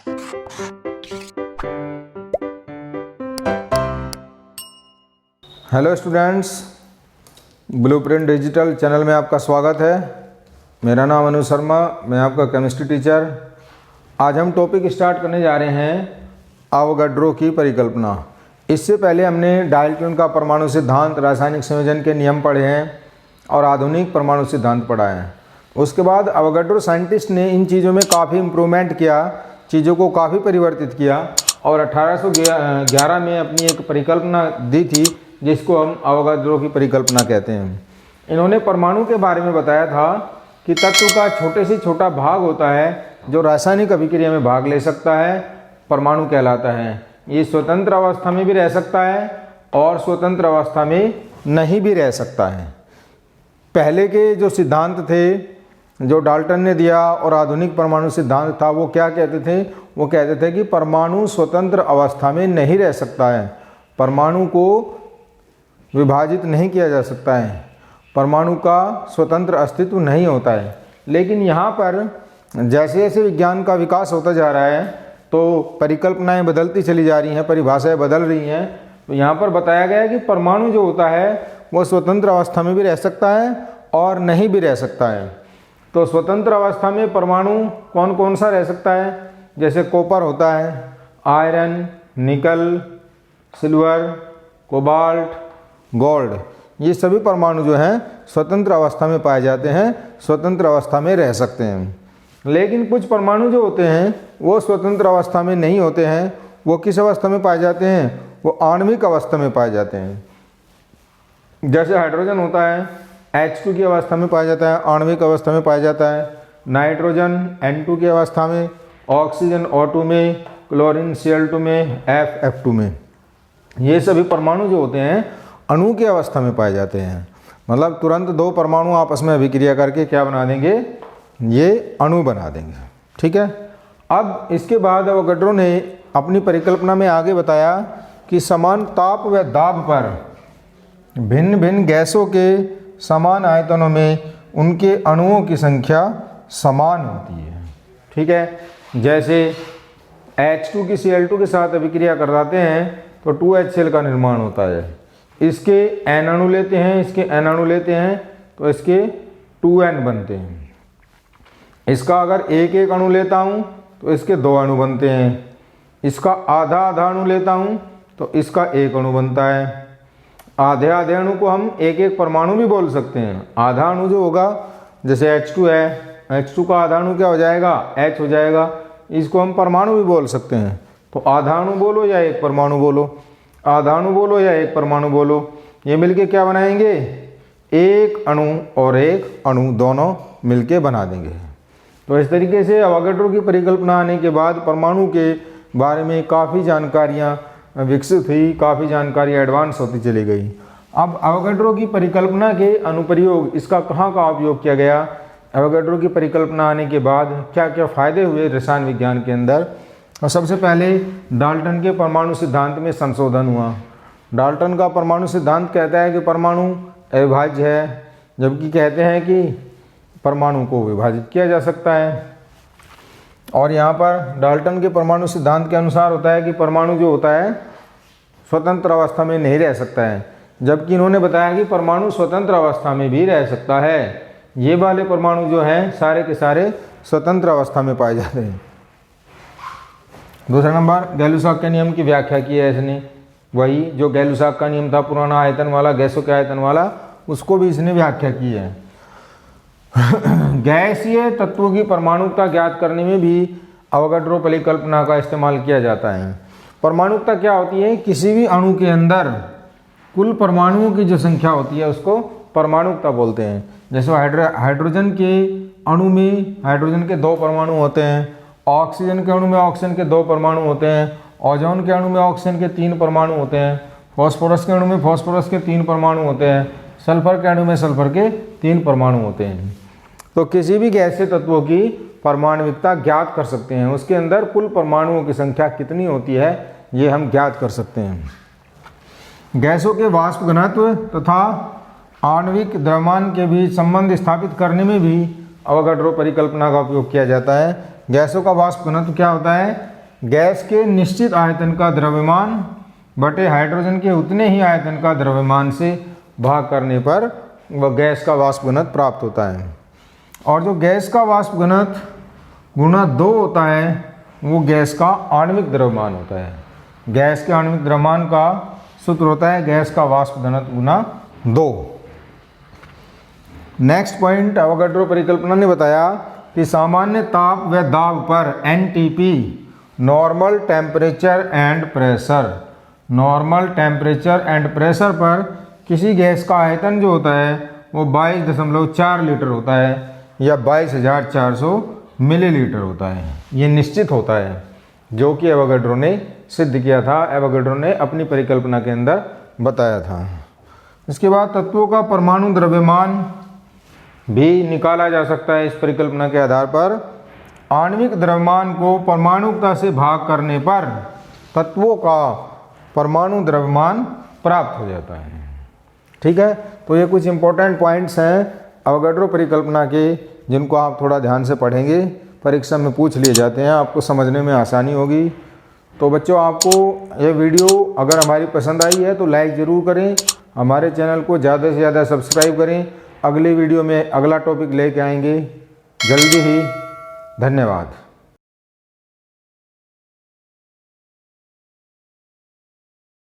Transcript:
Hello students, blueprint digital channel में आपका स्वागत है। मेरा नाम अनु शर्मा, मैं आपका केमिस्ट्री टीचर। आज हम टॉपिक स्टार्ट करने जा रहे हैं अवोगाड्रो की परिकल्पना। इससे पहले हमने डाल्टन का परमाणु सिद्धांत, रासायनिक संयोजन के नियम पढ़े हैं और आधुनिक परमाणु सिद्धांत पढ़ा है। उसके बाद अवोगाड्रो साइंटिस्ट ने इन चीज़ों में काफ़ी इम्प्रूवमेंट किया, चीज़ों को काफ़ी परिवर्तित किया और 1811 में अपनी एक परिकल्पना दी थी जिसको हम अवोगाड्रो की परिकल्पना कहते हैं। इन्होंने परमाणु के बारे में बताया था कि तत्व का छोटे से छोटा भाग होता है जो रासायनिक अभिक्रिया में भाग ले सकता है, परमाणु कहलाता है। ये स्वतंत्र अवस्था में भी रह सकता है और स्वतंत्र अवस्था में नहीं भी रह सकता है। पहले के जो सिद्धांत थे जो डाल्टन ने दिया और आधुनिक परमाणु सिद्धांत था, वो क्या कहते थे? वो कहते थे कि परमाणु स्वतंत्र अवस्था में नहीं रह सकता है, परमाणु को विभाजित नहीं किया जा सकता है, परमाणु का स्वतंत्र अस्तित्व नहीं होता है। लेकिन यहाँ पर जैसे जैसे विज्ञान का विकास होता जा रहा है तो परिकल्पनाएं बदलती चली जा रही हैं, परिभाषाएं बदल रही हैं। तो यहाँ पर बताया गया है कि परमाणु जो होता है वो स्वतंत्र अवस्था में भी रह सकता है और नहीं भी रह सकता है। तो स्वतंत्र अवस्था में परमाणु कौन कौन सा रह सकता है? जैसे कॉपर होता है, आयरन, निकल, सिल्वर, कोबाल्ट, गोल्ड, ये सभी परमाणु जो हैं स्वतंत्र अवस्था में पाए जाते हैं, स्वतंत्र अवस्था में रह सकते हैं। लेकिन कुछ परमाणु जो होते हैं वो स्वतंत्र अवस्था में नहीं होते हैं। वो किस अवस्था में पाए जाते हैं? वो आणविक अवस्था में पाए जाते हैं। जैसे हाइड्रोजन होता है H2 की अवस्था में पाया जाता है, आणविक अवस्था में पाया जाता है। नाइट्रोजन N2 की अवस्था में, ऑक्सीजन O2 में, क्लोरीन Cl2 में, F2 में। ये सभी परमाणु जो होते हैं अणु की अवस्था में पाए जाते हैं। मतलब तुरंत दो परमाणु आपस में अभिक्रिया करके क्या बना देंगे? ये अणु बना देंगे। ठीक है। अब इसके बाद अवोगाड्रो ने अपनी परिकल्पना में आगे बताया कि समान ताप व दाब पर भिन्न भिन्न गैसों के समान आयतनों में उनके अणुओं की संख्या समान होती है। ठीक है। जैसे H2 की Cl2 के साथ अभिक्रिया कराते हैं तो 2HCl का निर्माण होता है। इसके N अणु लेते हैं, इसके N अणु लेते हैं तो इसके 2N बनते हैं। इसका अगर एक एक अणु लेता हूँ तो इसके 2 अणु बनते हैं। इसका आधा आधा अणु लेता हूँ तो इसका 1 अणु बनता है। आधे आधे अणु को हम एक एक परमाणु भी बोल सकते हैं। आधा अणु जो होगा, जैसे H2 है, H2 का आधा अणु क्या हो जाएगा? H हो जाएगा। इसको हम परमाणु भी बोल सकते हैं। तो आधा अणु बोलो या एक परमाणु बोलो, आधा अणु बोलो या एक परमाणु बोलो, ये मिलके क्या बनाएंगे? एक अणु और एक अणु दोनों मिलके बना देंगे। तो इस तरीके से अवोगाड्रो की परिकल्पना आने के बाद परमाणु के बारे में काफ़ी जानकारियाँ विकसित हुई, काफ़ी जानकारी एडवांस होती चली गई। अब अवोगाड्रो की परिकल्पना के अनुप्रयोग, इसका कहाँ का उपयोग किया गया? अवोगाड्रो की परिकल्पना आने के बाद क्या क्या फ़ायदे हुए रसायन विज्ञान के अंदर? और सबसे पहले डाल्टन के परमाणु सिद्धांत में संशोधन हुआ। डाल्टन का परमाणु सिद्धांत कहता है कि परमाणु अविभाज्य है, जबकि कहते हैं कि परमाणु को विभाजित किया जा सकता है। और यहाँ पर डाल्टन के परमाणु सिद्धांत के अनुसार होता है कि परमाणु जो होता है स्वतंत्र अवस्था में नहीं रह सकता है, जबकि इन्होंने बताया कि परमाणु स्वतंत्र अवस्था में भी रह सकता है। ये वाले परमाणु जो हैं सारे के सारे स्वतंत्र अवस्था में पाए जाते हैं। दूसरा नंबर, गैलुसाक के नियम की व्याख्या की है इसने। वही जो गैलुसाक का नियम था पुराना आयतन वाला, गैसों के आयतन वाला, उसको भी इसने व्याख्या की है। गैसीय तत्वों की परमाणुकता ज्ञात करने में भी अवोगाड्रो परिकल्पना का इस्तेमाल किया जाता है। परमाणुकता क्या होती है? किसी भी अणु के अंदर कुल परमाणुओं की जो संख्या होती है उसको परमाणुकता बोलते हैं। जैसे हाइड्रोजन के अणु में हाइड्रोजन के 2 परमाणु होते हैं, ऑक्सीजन के अणु में ऑक्सीजन के 2 परमाणु होते हैं, ओजोन के अणु में ऑक्सीजन के 3 परमाणु होते हैं, फॉस्फोरस के अणु में फॉस्फोरस के 3 परमाणु होते हैं, सल्फर के अणु में सल्फर के 3 परमाणु होते हैं। तो किसी भी गैसीय तत्वों की परमाणुकता ज्ञात कर सकते हैं, उसके अंदर कुल परमाणुओं की संख्या कितनी होती है ये हम ज्ञात कर सकते हैं। गैसों के वाष्प घनत्व तथा आणविक द्रव्यमान के बीच संबंध स्थापित करने में भी अवोगाड्रो परिकल्पना का उपयोग किया जाता है। गैसों का वाष्प घनत्व क्या होता है? गैस के निश्चित आयतन का द्रव्यमान बटे हाइड्रोजन के उतने ही आयतन का द्रव्यमान से भाग करने पर वह गैस का वाष्प घनत्व प्राप्त होता है। और जो गैस का वाष्प घनत्व गुणा 2 होता है वो गैस का आणविक द्रव्यमान होता है। गैस के आणविक द्रव्यमान का सूत्र होता है गैस का वाष्प घनत्व गुणा 2। नेक्स्ट पॉइंट, एवोगाड्रो परिकल्पना ने बताया कि सामान्य ताप व दाब पर NTP normal temperature and pressure, normal temperature and pressure पर किसी गैस का आयतन जो होता है वो 22.4 लीटर होता है या 22,400 मिलीलीटर होता है। ये निश्चित होता है, जो कि एवोगाड्रो ने सिद्ध किया था, एवोगाड्रो ने अपनी परिकल्पना के अंदर बताया था। इसके बाद तत्वों का परमाणु द्रव्यमान भी निकाला जा सकता है। इस परिकल्पना के आधार पर आणविक द्रव्यमान को परमाणुकता से भाग करने पर तत्वों का परमाणु द्रव्यमान प्राप्त हो जाता है। ठीक है, तो ये कुछ इंपॉर्टेंट पॉइंट्स हैं एवोगाड्रो परिकल्पना के, जिनको आप थोड़ा ध्यान से पढ़ेंगे, परीक्षा में पूछ लिए जाते हैं, आपको समझने में आसानी होगी। तो बच्चों, आपको ये वीडियो अगर हमारी पसंद आई है तो लाइक ज़रूर करें, हमारे चैनल को ज़्यादा से ज़्यादा सब्सक्राइब करें। अगली वीडियो में अगला टॉपिक लेके आएंगे जल्दी ही। धन्यवाद।